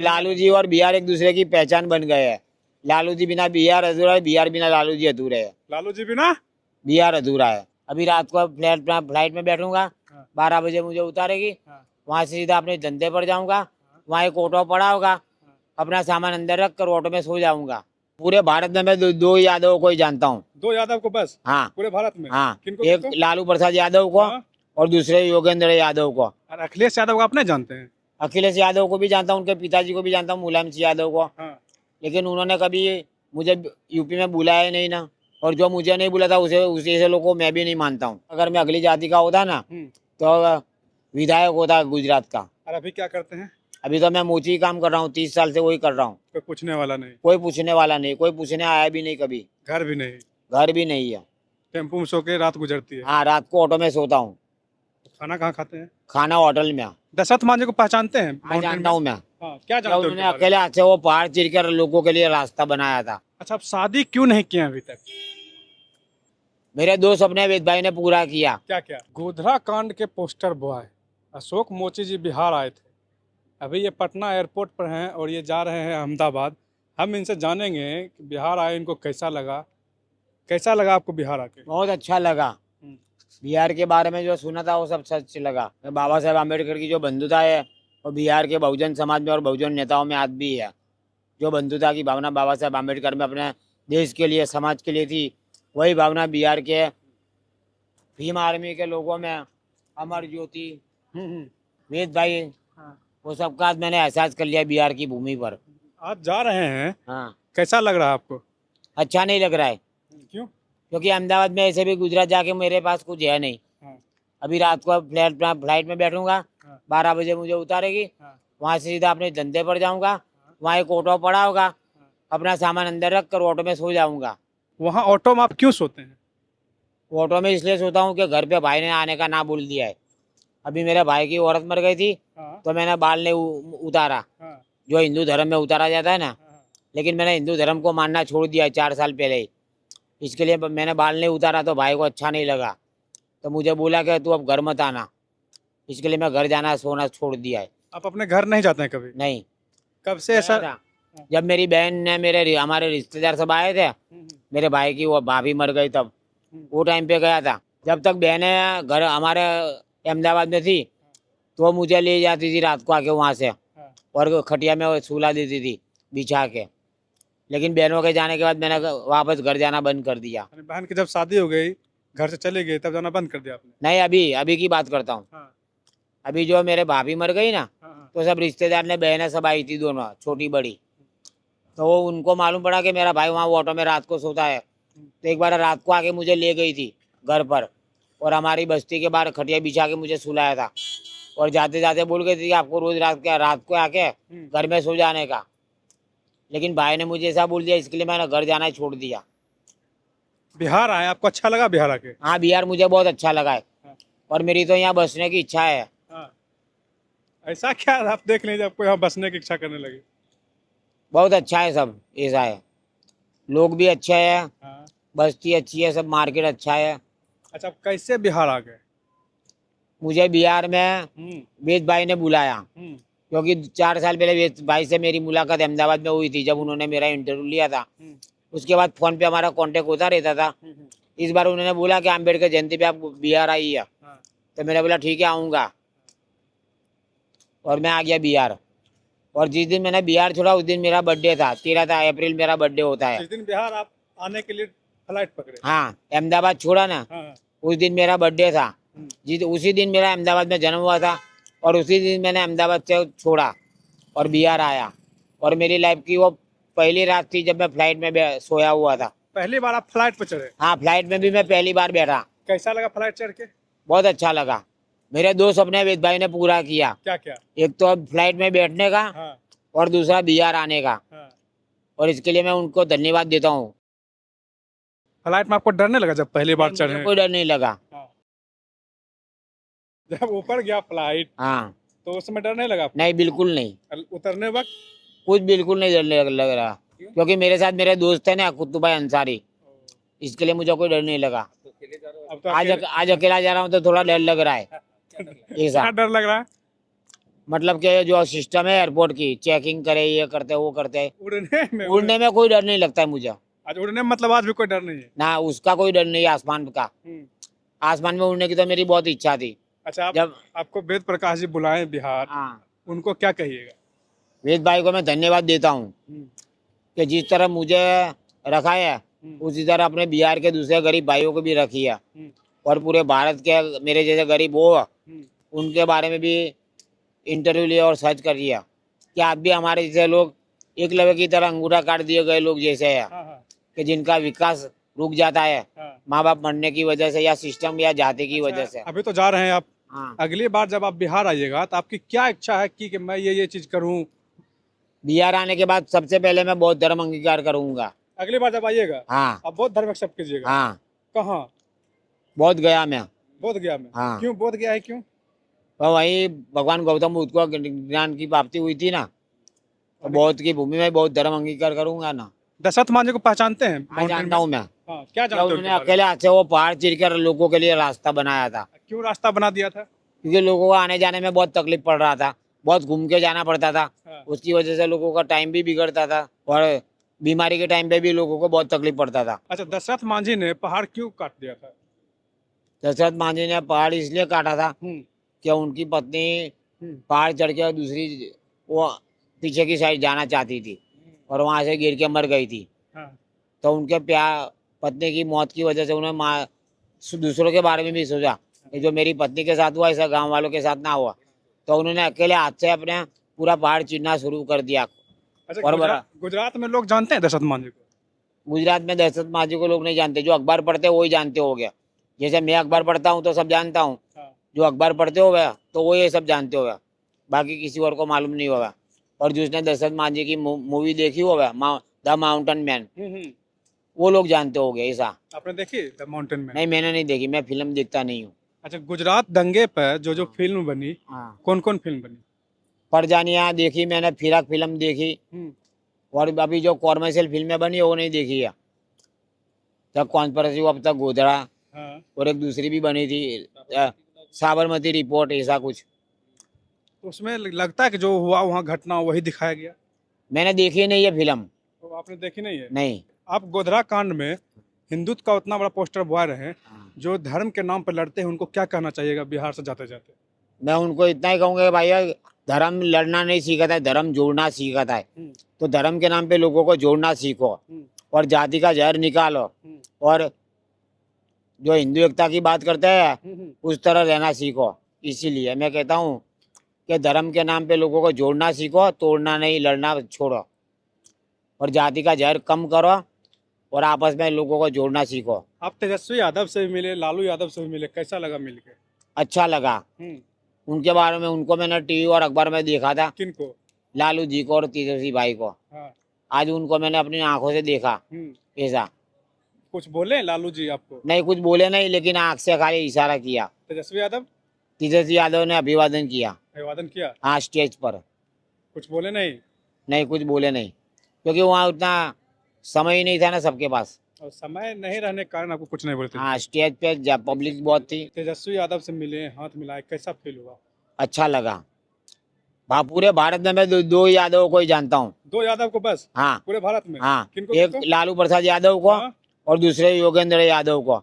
लालू जी और बिहार एक दूसरे की पहचान बन गए हैं। लालू जी बिना बिहार अधूरा है, बिहार बिना लालू जी अधूरे है। लालू जी बिना बिहार अधूरा है। अभी रात को फ्लाइट में बैठूंगा, हाँ। 12 बजे मुझे उतारेगी, हाँ। वहां से सीधा अपने धंधे पर जाऊंगा। वहाँ एक ऑटो पड़ा होगा, अपना सामान अंदर रख कर ऑटो में सो जाऊंगा। पूरे भारत में मैं दो यादव को ही जानता हूँ। दो यादव को बस हाँ पूरे भारत में? हाँ, किनको एक किनको? लालू प्रसाद यादव को हाँ। और दूसरे योगेंद्र यादव को। और अखिलेश यादव को आप नहीं जानते हैं? अखिलेश यादव को भी जानता हूँ, उनके पिताजी को भी जानता हूँ, मुलायम सिंह यादव को। हाँ। लेकिन उन्होंने कभी मुझे यूपी में बुलाया ही नहीं ना, और जो मुझे नहीं बुलाता उसे ऐसे लोगों को मैं भी नहीं मानता हूँ। अगर मैं अगली जाति का होता ना तो विधायक होता गुजरात का। और अभी क्या करते हैं? अभी तो मैं मोची ही काम कर रहा हूँ, 30 साल से वही कर रहा हूँ। कोई पूछने वाला नहीं? कोई पूछने वाला नहीं, कोई पूछने आया भी नहीं कभी। घर भी नहीं? घर भी नहीं है। टेम्पो में सो के रात गुजरती है? हाँ, रात को ऑटो में सोता हूँ। खाना कहाँ खाते हैं? खाना होटल में। दशरथ मांझी को पहचानते हैं? हाँ, माउंटेन जानता में? हूँ मैं। हाँ, क्या क्या जानते हो उन्होंने उनके बारे में? अकेले हाथ से वो पहाड़ चीर कर लोगों के लिए रास्ता बनाया था। अच्छा, आप शादी क्यों नहीं किए अभी तक? मेरे दो सपने वेद भाई ने पूरा किया। क्या क्या? गोधरा कांड के पोस्टर बॉय अशोक मोची जी बिहार आए थे। अभी ये पटना एयरपोर्ट पर हैं और ये जा रहे हैं अहमदाबाद। हम इनसे जानेंगे कि बिहार आए इनको कैसा लगा। कैसा लगा आपको बिहार आके? बहुत अच्छा लगा। बिहार के बारे में जो सुना था वो सब सच लगा। बाबा साहेब आम्बेडकर की जो बंधुता है वो बिहार के बहुजन समाज में और बहुजन नेताओं में आज भी है। जो बंधुता की भावना बाबा साहेब आम्बेडकर में अपने देश के लिए, समाज के लिए थी, वही भावना बिहार के भीम आर्मी के लोगों में, अमर ज्योति, वेद भाई, वो सबका आज मैंने एहसास कर लिया बिहार की भूमि पर। आज जा रहे हैं, हाँ, कैसा लग रहा है आपको? अच्छा नहीं लग रहा है, क्यों? क्योंकि अहमदाबाद में ऐसे भी गुजरात जाके मेरे पास कुछ है नहीं। हाँ। अभी रात को फ्लाइट में बैठूंगा, हाँ। 12 बजे मुझे उतारेगी, हाँ। वहां से सीधा अपने धंधे पर जाऊंगा। वहाँ एक ऑटो पड़ा होगा, अपना सामान अंदर रख कर ऑटो में सो जाऊंगा। वहाँ ऑटो में आप क्यों सोते हैं? ऑटो में इसलिए सोता हूँ कि घर पे भाई ने आने का ना बोल दिया है। अभी मेरे भाई की औरत मर गई थी, हाँ। तो मैंने बाल नहीं उतारा, हाँ। जो हिंदू धर्म में उतारा जाता है ना। हाँ। लेकिन मैंने हिंदू धर्म को मानना छोड़ दिया है 4 साल पहले ही। इसके लिए मैंने बाल नहीं उतारा, तो भाई को अच्छा नहीं लगा, तो मुझे बोला कि तू अब घर मत आना। इसके लिए मैं घर जाना सोना छोड़ दिया है। आप अपने घर नहीं जाते हैं कभी? नहीं। कब से ऐसा? गया था जब मेरी बहन ने हमारे रिश्तेदार सब आए थे, मेरे भाई की वो भाभी मर गई, तब वो टाइम पे गया था। जब तक बहनें घर हमारे अहमदाबाद में थी तो मुझे ले जाती थी रात को आके वहाँ से, और खटिया में वो सूला देती थी बिछा के। लेकिन बहनों के जाने के बाद मैंने वापस घर जाना बंद कर दिया। बहन की जब शादी हो गई, घर से चले गए, तब जाना बंद कर दिया आपने? नहीं, अभी अभी की बात करता हूँ। हाँ। अभी जो मेरे भाभी मर गई ना, हाँ। तो सब रिश्तेदार ने बहनें सब आई थी, दोनों छोटी बड़ी। तो वो उनको मालूम पड़ा कि मेरा भाई वहाँ ऑटो में रात को सोता है, तो एक बार रात को आके मुझे ले गई थी घर पर, और हमारी बस्ती के बाहर खटिया बिछा के मुझे सुलाया था, और जाते जाते बोल गई थी कि आपको रोज रात को आके घर में सो जाने का। लेकिन भाई ने मुझे ऐसा बोल दिया, इसके लिए मैंने घर जाना ही छोड़ दिया। बिहार आए, आपको अच्छा लगा बिहार आके? हाँ, बिहार मुझे बहुत अच्छा लगा है, और मेरी तो यहाँ बसने की इच्छा है। हाँ। ऐसा क्या आप देख लीजिए, आपको यहाँ बसने की इच्छा करने लगी? बहुत अच्छा है, सब ऐसा है। लोग भी अच्छे हैं, हाँ। बस्ती अच्छी है, सब मार्केट अच्छा है। अच्छा, आप कैसे बिहार आ गए? मुझे बिहार में वेद भाई ने बुलाया, क्योंकि 4 साल पहले वेद भाई से मेरी मुलाकात अहमदाबाद में हुई थी, जब उन्होंने मेरा इंटरव्यू लिया था। उसके बाद फोन पे हमारा कांटेक्ट होता रहता था। इस बार उन्होंने बोला कि अम्बेडकर जयंती पे आप बिहार आई है, तो मैंने बोला ठीक है आऊँगा, और मैं आ गया बिहार। और जिस दिन मैंने बिहार छोड़ा उस दिन मेरा बर्थडे था, 13 अप्रैल मेरा बर्थडे होता है। इस दिन बिहार आप आने के लिए फ्लाइट पकड़े? हाँ, अहमदाबाद छोड़ा ना, उस दिन मेरा बर्थडे था। उसी दिन मेरा अहमदाबाद में जन्म हुआ था, और उसी दिन मैंने अहमदाबाद से छोड़ा और बिहार आया। और मेरी लाइफ की वो पहली रात थी जब मैं फ्लाइट में सोया हुआ था। पहली बार आप फ्लाइट पे चढ़े? हाँ, फ्लाइट में भी मैं पहली बार बैठा। कैसा लगा फ्लाइट चढ़ के? बहुत अच्छा लगा। मेरे 2 सपने वेद भाई ने पूरा किया। क्या क्या? एक तो फ्लाइट में बैठने का, और दूसरा बिहार आने का, और इसके लिए मैं उनको धन्यवाद देता हूँ। फ्लाइट में आपको डर नहीं लगा जब पहली बार चढ़े? कोई डर नहीं लगा। जब ऊपर गया फ्लाइट, हाँ, तो उस समय डर नहीं लगा? नहीं, बिल्कुल नहीं। उतरने वक्त कुछ बिल्कुल नहीं डर लग रहा, क्योंकि मेरे साथ मेरे दोस्त है ना कुतुब भाई अंसारी, इसके लिए मुझे कोई डर नहीं लगा। अब तो आज अकेला जा रहा हूँ तो थोड़ा डर लग रहा है। क्या डर लग रहा है? मतलब कि जो सिस्टम है एयरपोर्ट की चेकिंग करे, ये करते वो करते, उड़ने उड़ने में कोई डर नहीं लगता है मुझे। आज उड़ने में मतलब आज भी कोई डर नहीं है। ना उसका कोई डर नहीं है आसमान का। हम्म। आसमान में उड़ने की तो मेरी बहुत इच्छा थी। अच्छा, जब आपको वेद प्रकाश जी बुलाए बिहार, हाँ, उनको क्या कहिएगा? वेद भाई को मैं धन्यवाद देता हूँ हम्म। कि जिस तरह मुझे रखा है उसी तरह अपने बिहार के दूसरे गरीब भाइयों को भी रखी है। हम्म। और पूरे भारत के मेरे जैसे गरीब हो हम्म। उनके बारे में भी इंटरव्यू लिया और सर्च कर लिया कि आप भी हमारे जैसे लोग एकलव्य की तरह अंगूठा काट दिए गए लोग जैसे है हाँ हाँ कि जिनका विकास रुक जाता है हाँ। माँ बाप मरने की वजह से या सिस्टम या जाति की वजह से। अभी तो जा रहे हैं आप, हाँ, अगली बार जब आप बिहार आइएगा तो आपकी क्या इच्छा है कि मैं ये चीज करूं? बिहार आने के बाद सबसे पहले मैं बौद्ध धर्म अंगीकार करूंगा। अगली बार जब आइएगा हाँ आप बौद्ध धर्म एक्सेप्ट कीजिएगा? हाँ, कहाँ? बौद्ध गया मैं। बोध गया में? हाँ। क्यों बोध गया है, क्यों? तो वही भगवान गौतम बुद्ध को ज्ञान की प्राप्ति हुई थी ना, तो बौद्ध की भूमि में बौद्ध धर्म अंगीकार करूंगा ना। दशरथ मांझी को पहचानते हैं? हाँ, माउंटेन जानता में? हूँ मैं। हाँ, क्या क्या जानते हैं उन्होंने उनके बारे अकेले हाथ से वो पहाड़ चीर कर लोगों के लिए रास्ता बनाया था, में? क्यों रास्ता बना दिया था? क्योंकि लोगों को आने जाने में बहुत तकलीफ पड़ रहा था, बहुत घूम के जाना पड़ता था। हाँ। उसकी वजह से लोगों का टाइम भी बिगड़ता था और बीमारी के टाइम पे भी लोगों को बहुत तकलीफ पड़ता था। अच्छा, दशरथ मांझी ने पहाड़ क्यों काट दिया था? दशरथ मांझी ने पहाड़ इसलिए काटा था कि उनकी पत्नी पहाड़ चढ़ के दूसरी वो पीछे की साइड जाना चाहती थी और वहां से गिर के मर गई थी। हाँ। तो उनके प्यार पत्नी की मौत की वजह से उन्हें दूसरों के बारे में भी सोचा कि जो मेरी पत्नी के साथ हुआ ऐसा गांव वालों के साथ ना हुआ। तो उन्होंने अकेले हाथ से अपने पूरा पहाड़ चीरना शुरू कर दिया। अच्छा, और गुजरात में लोग जानते हैं दशरथ मांझी को? गुजरात में दशरथ मांझी को लोग नहीं जानते, जो अखबार पढ़ते हैं वही जानते हो गया। जैसे मैं अखबार पढ़ता हूँ तो सब जानता हूँ, हाँ। जो अखबार पढ़ते हो गया तो वो ये सब जानते होगा, बाकी किसी और को मालूम नहीं होगा। और जिसने दशरथ मांझी की मूवी देखी होगा द माउंटेन मैन, वो लोग जानते हो गए ऐसा। आपने देखी द माउंटेन मैन? नहीं, मैंने नहीं देखी, मैं फिल्म देखता नहीं हूँ। अच्छा, गुजरात दंगे पर जो फिल्म बनी, हाँ, कौन कौन फिल्म बनी? परजानिया देखी मैंने, फिराक फिल्म देखी, और अभी जो कॉमर्शियल फिल्में बनी है वो नहीं देखी है। तब कॉन्स्पिरेसी अब तक गोधड़ा, हाँ। और एक दूसरी भी बनी थी साबरमती रिपोर्ट, ऐसा कुछ। तो उसमें लगता है कि जो हुआ वहाँ घटना वही दिखाया गया? मैंने देखी नहीं है फिल्म। तो आपने देखी नहीं है? नहीं। आप गोधरा कांड में हिंदुत्व का उतना बड़ा पोस्टर बॉय रहे, जो धर्म के नाम पर लड़ते हैं, उनको क्या कहना चाहिएगा बिहार से जाते जाते? मैं उनको इतना ही कहूँगा कि भैया धर्म लड़ना नहीं सीखता है, धर्म जोड़ना सीखता है। तो धर्म के नाम पे लोगों को जोड़ना सीखो और जाति का जहर निकालो, और जो हिंदू एकता की बात करते हैं उस तरह रहना सीखो। इसीलिए मैं कहता हूँ कि धर्म के नाम पे लोगों को जोड़ना सीखो, तोड़ना नहीं, लड़ना छोड़ो, और जाति का जहर कम करो और आपस में लोगों को जोड़ना सीखो। आप तेजस्वी यादव से भी मिले, लालू यादव से भी मिले, कैसा लगा मिलके? अच्छा लगा। उनके बारे में उनको मैंने टीवी और अखबार में देखा था। किनको? लालू जी को और तेजस्वी भाई को। हाँ। आज उनको मैंने अपनी आंखों से देखा। ऐसा कुछ बोले लालू जी आपको? नहीं, कुछ बोले नहीं, लेकिन आंख से खाली इशारा किया। तेजस्वी यादव? तेजस्वी यादव ने अभिवादन किया। अभिवादन किया? हाँ, स्टेज पर। कुछ बोले नहीं? नहीं, कुछ बोले नहीं, क्योंकि वहाँ उतना समय ही नहीं था ना सबके पास। और समय नहीं रहने के कारण आपको कुछ नहीं बोलते? हाँ, स्टेज पे पब्लिक बहुत थी। तेजस्वी यादव से मिले, हाथ मिलाए, कैसा फील हुआ? अच्छा लगा। पूरे भारत में मैं दो यादव को ही जानता हूँ। दो यादव को बस? हाँ, पूरे भारत में? हाँ, किनको? एक लालू प्रसाद यादव को। हाँ? और दूसरे योगेंद्र यादव को।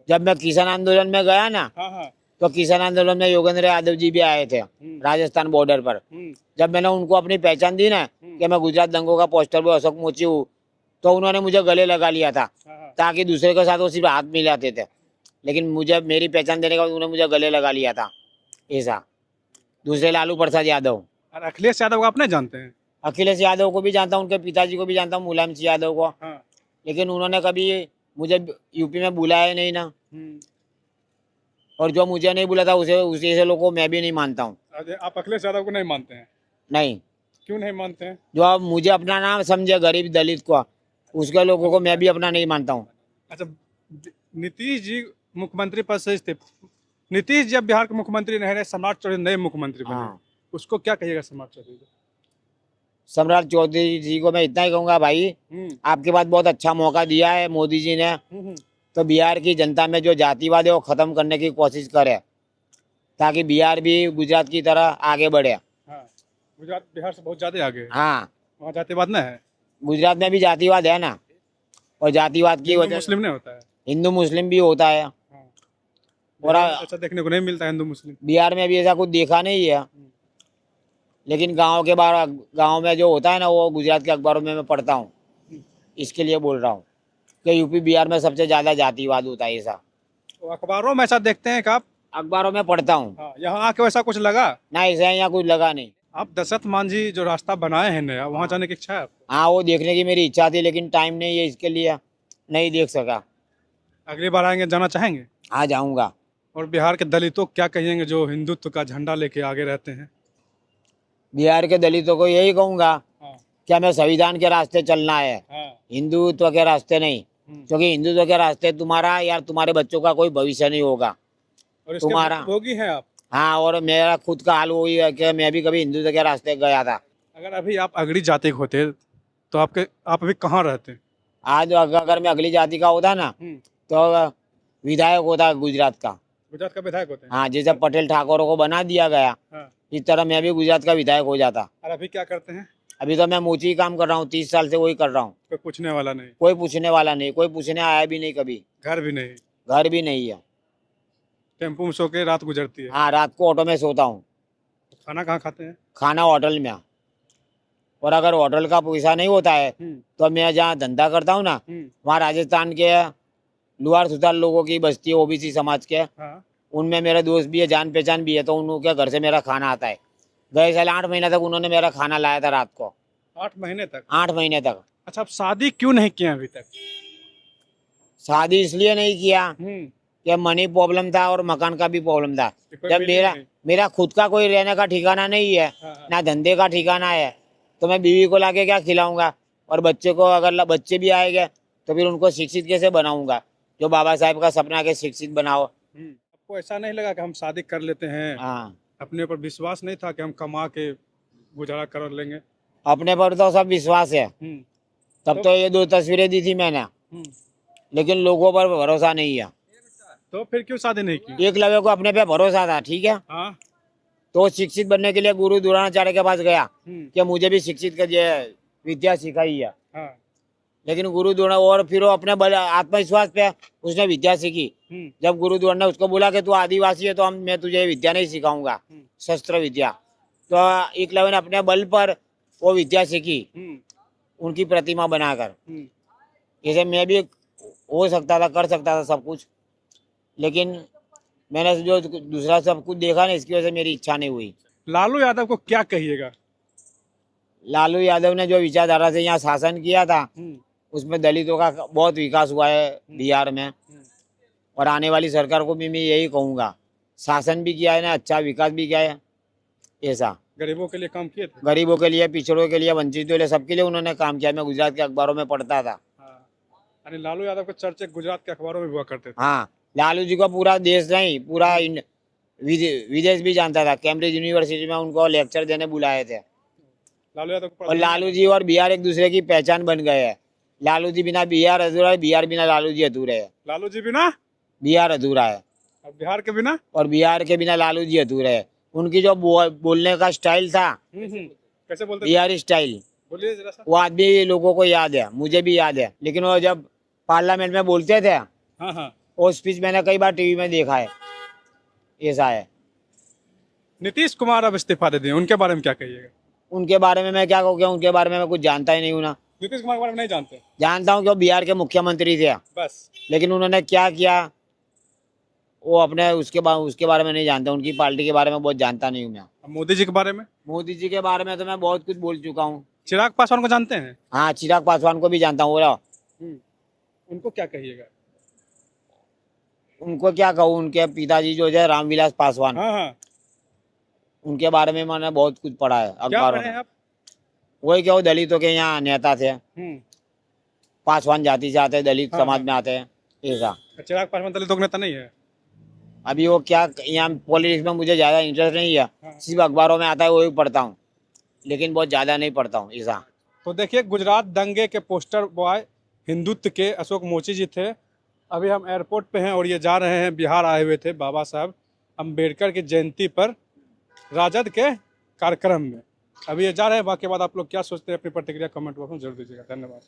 जब मैं किसान आंदोलन में गया ना, हाँ हाँ। तो किसान आंदोलन में योगेंद्र यादव जी भी आए थे राजस्थान बॉर्डर पर। जब मैंने उनको अपनी पहचान दी ना कि मैं गुजरात दंगों का पोस्टर पर अशोक मोची हूँ, तो उन्होंने मुझे गले लगा लिया था, ताकि दूसरे के साथ वो सिर्फ हाथ मिलाते थे, लेकिन मुझे मेरी पहचान देने के बाद उन्होंने मुझे गले लगा लिया था। ऐसा। दूसरे लालू प्रसाद यादव। और अखिलेश यादव को आप नहीं जानते हैं? अखिलेश यादव को भी जानता हूँ, उनके पिताजी को भी जानता हूँ, मुलायम सिंह यादव को। हाँ। लेकिन उन्होंने कभी मुझे यूपी में बुलाया नहीं ना, और जो मुझे नहीं बुला था उसे ऐसे लोगों को मैं भी नहीं मानता हूँ। आप अखिलेश यादव को नहीं मानते हैं? नहीं। क्यों नहीं मानते हैं? जो आप मुझे अपना नाम समझे गरीब दलित को, उसके लोगों को मैं भी अपना नहीं मानता हूँ। अच्छा, नीतीश जी मुख्यमंत्री पद से इस्तीफा, नीतीश जब बिहार के मुख्यमंत्री नहीं रहे, सम्राट चौधरी नए मुख्यमंत्री बने। हाँ। उसको क्या कहिएगा सम्राट चौधरी को? सम्राट चौधरी जी को मैं इतना ही कहूँगा, भाई आपके पास बहुत अच्छा मौका दिया है मोदी जी ने, तो बिहार की जनता में जो जातिवाद है वो खत्म करने की कोशिश करे, ताकि बिहार भी गुजरात की तरह आगे बढ़े। हाँ। गुजरात बिहार से बहुत ज्यादा आगे है। हाँ, वहाँ जातिवाद ना है, गुजरात में भी जातिवाद है ना, और जातिवाद की हिंदू वजह मुस्लिम नहीं होता है। हिंदू मुस्लिम भी होता है। हाँ, और बिहार में तो ऐसा देखने को नहीं मिलता हिंदू मुस्लिम। बिहार में भी ऐसा कुछ देखा नहीं है, लेकिन गांव में जो होता है ना, वो गुजरात के अखबारों में मैं पढ़ता हूँ, इसके लिए बोल रहा हूँ कि यूपी बिहार में सबसे ज्यादा जातिवाद होता है ऐसा। तो अखबारों में ऐसा देखते हैं कि आप, अखबारों में पढ़ता हूँ हाँ, यहाँ आके वैसा कुछ लगा? ना, ऐसा यहाँ कुछ लगा नहीं। आप दशरथ मांझी जो रास्ता बनाए हैं नया, वहाँ जाने की इच्छा है आपको? हाँ, वो देखने की मेरी इच्छा थी, लेकिन टाइम नहीं है इसके लिए, नहीं देख सका। अगली बार आएंगे, जाना चाहेंगे? हाँ, जाऊंगा। और बिहार के दलितों को क्या कहेंगे जो हिंदुत्व का झंडा लेके आगे रहते हैं? बिहार के दलितों को यही कहूंगा हाँ, कि हमें संविधान के रास्ते चलना है, हाँ, हिंदुत्व के रास्ते नहीं। क्योंकि हिंदुत्व के रास्ते तुम्हारा या तुम्हारे बच्चों का कोई भविष्य नहीं होगा और इसके तुम्हारा। भोगी हैं आप। हाँ, और मेरा खुद का हाल वही है कि मैं भी कभी हिंदुत्व के रास्ते गया था। अगर अभी आप अगड़ी जाति के होते तो आप अभी कहाँ रहते? आज अगर मैं अगली जाति का होता ना, तो विधायक होता गुजरात का। गुजरात का विधायक होते हैं। हाँ, जैसे पटेल ठाकुरों को बना दिया गया, हाँ। इस तरह मैं भी गुजरात का विधायक हो जाता। और अभी क्या करते हैं? अभी तो मैं मोची काम कर रहा हूँ, 30 साल से वही कर रहा हूँ। कोई पूछने वाला नहीं, कोई पूछने वाला नहीं, कोई पूछने आया भी नहीं कभी। घर भी नहीं, घर भी नहीं है। टेम्पो में सो के रात गुजरती है। हाँ, रात को ऑटो में सोता हूँ। खाना कहाँ खाते हैं? खाना होटल में। और अगर होटल का पैसा नहीं होता है तो मैं जहाँ धंधा करता हूँ ना, वहाँ राजस्थान के लुहार सुथार लोगों की बस्ती है, ओबीसी समाज के। हाँ। उनमें मेरे दोस्त भी है, जान पहचान भी है, तो उनके घर से मेरा खाना आता है। गए साल 8 महीने तक उन्होंने मेरा खाना लाया था रात को। 8 महीने तक? 8 महीने तक। अच्छा, आप शादी क्यों नहीं किए अभी तक? शादी इसलिए नहीं किया कि मनी प्रॉब्लम था और मकान का भी प्रॉब्लम था। जब मेरा खुद का कोई रहने का ठिकाना नहीं है, ना धंधे का ठिकाना है, तो मैं बीवी को लाके क्या खिलाऊंगा? और बच्चे को, अगर बच्चे भी आएंगे तो फिर उनको शिक्षित कैसे बनाऊंगा? जो बाबा साहब का सपना के शिक्षित बनाओ। आपको ऐसा नहीं लगा कि हम शादी कर लेते हैं? हाँ, अपने ऊपर विश्वास नहीं था कि हम कमा के गुजारा कर लेंगे? अपने पर तो सब विश्वास है। तब तो ये 2 तस्वीरें दी थी मैंने, लेकिन लोगों पर भरोसा नहीं है। तो फिर क्यों शादी नहीं की? एकलव्य को अपने पे भरोसा था, ठीक है। हाँ। तो शिक्षित बनने के लिए गुरु द्रोणाचार्य के पास गया कि मुझे भी शिक्षित करिए, विद्या सिखाई है। हाँ। लेकिन गुरु द्रोण, और फिर वो अपने बल आत्मविश्वास पे उसने विद्या सीखी। जब गुरु द्रोण ने उसको बोला कि तू आदिवासी है तो मैं तुझे विद्या नहीं सिखाऊंगा, शस्त्र विद्या, तो एकलव्य ने अपने बल पर वो विद्या सीखी, उनकी प्रतिमा बनाकर। जैसे मैं भी हो सकता था, कर सकता था सब कुछ, लेकिन मैंने जो दूसरा सब कुछ देखा ना, इसकी वजह से मेरी इच्छा नहीं हुई। लालू यादव को क्या कहिएगा? लालू यादव ने जो विचारधारा से यहाँ शासन किया था, उसमें दलितों का बहुत विकास हुआ है बिहार में। और आने वाली सरकार को भी मैं यही कहूँगा, शासन भी किया है ना, अच्छा विकास भी किया है। ऐसा गरीबों के लिए काम किए थे? गरीबों के लिए, पिछड़ों के लिए, वंचितों के लिए, सबके लिए उन्होंने काम किया। मैं गुजरात के अखबारों में पढ़ता था। हाँ। यानी लालू यादव के चर्चे गुजरात के अखबारों में हुआ करते थे? हाँ, लालू जी को पूरा देश नहीं, पूरा विदेश भी जानता था। कैम्ब्रिज यूनिवर्सिटी में उनको लेक्चर देने बुलाए थे। लालू यादव को और लालू जी और बिहार एक दूसरे की पहचान बन गए हैं। लालू जी बिना बिहार अधूरा है, बिहार बिना लालू जी अधूरे है। लालू जी बिना बिहार अधूरा है, और बिहार के बिना, और बिहार के बिना लालू जी अधूरे है। उनकी जो बोलने का स्टाइल था, कैसे बोलते थे? बिहारी स्टाइल, बोलिए जरा सा। वो आज भी लोगों को याद है, मुझे भी याद है। लेकिन वो जब पार्लियामेंट में बोलते थे, हाँ, हाँ। वो स्पीच मैंने कई बार टीवी में देखा है। ऐसा है। नीतीश कुमार अब इस्तीफा दे दिए, उनके बारे में क्या कहिएगा? उनके बारे में मैं क्या कहूँ, उनके बारे में मैं कुछ जानता ही नहीं हूँ ना। नीतीश कुमार के बारे में नहीं जानते? जानता हूँ कि वो बिहार के मुख्यमंत्री थे बस। लेकिन उन्होंने क्या किया वो अपने उसके बारे में नहीं जानता। उनकी पार्टी के बारे में बहुत जानता नहीं हूँ मैं। मोदी जी के बारे में? मोदी जी के बारे में तो मैं बहुत कुछ बोल चुका हूँ। चिराग पासवान को जानते हैं? हाँ, चिराग पासवान को भी जानता हूँ। उनको क्या कहिएगा? उनको क्या कहूँ, उनके पिताजी जो है रामविलास पासवान, हाँ, हाँ। उनके बारे में मैंने बहुत कुछ पढ़ा है क्या अखबारों पढ़े में। आप? वही क्या, वो दलितों के यहाँ नेता थे, पासवान जाति से आते, दलित हाँ, समाज में आते हैं। ऐसा। चिराग पासवान दलितों का नेता नहीं है? अभी वो क्या, यहाँ पॉलिटिक्स में मुझे ज्यादा इंटरेस्ट नहीं है। सिर्फ अखबारों में आता है वही पढ़ता हूँ, लेकिन बहुत ज्यादा नहीं पढ़ता हूँ। ऐसा। तो देखिए, गुजरात दंगे के पोस्टर बॉय हिंदुत्व के अशोक मोची जी थे। अभी हम एयरपोर्ट पे हैं और ये जा रहे हैं, बिहार आए हुए थे बाबा साहब अम्बेडकर की जयंती पर राजद के कार्यक्रम में। अभी ये जा रहे हैं, बाकी बाद आप लोग क्या सोचते हैं अपनी प्रतिक्रिया कमेंट बॉक्स में जरूर दीजिएगा। धन्यवाद।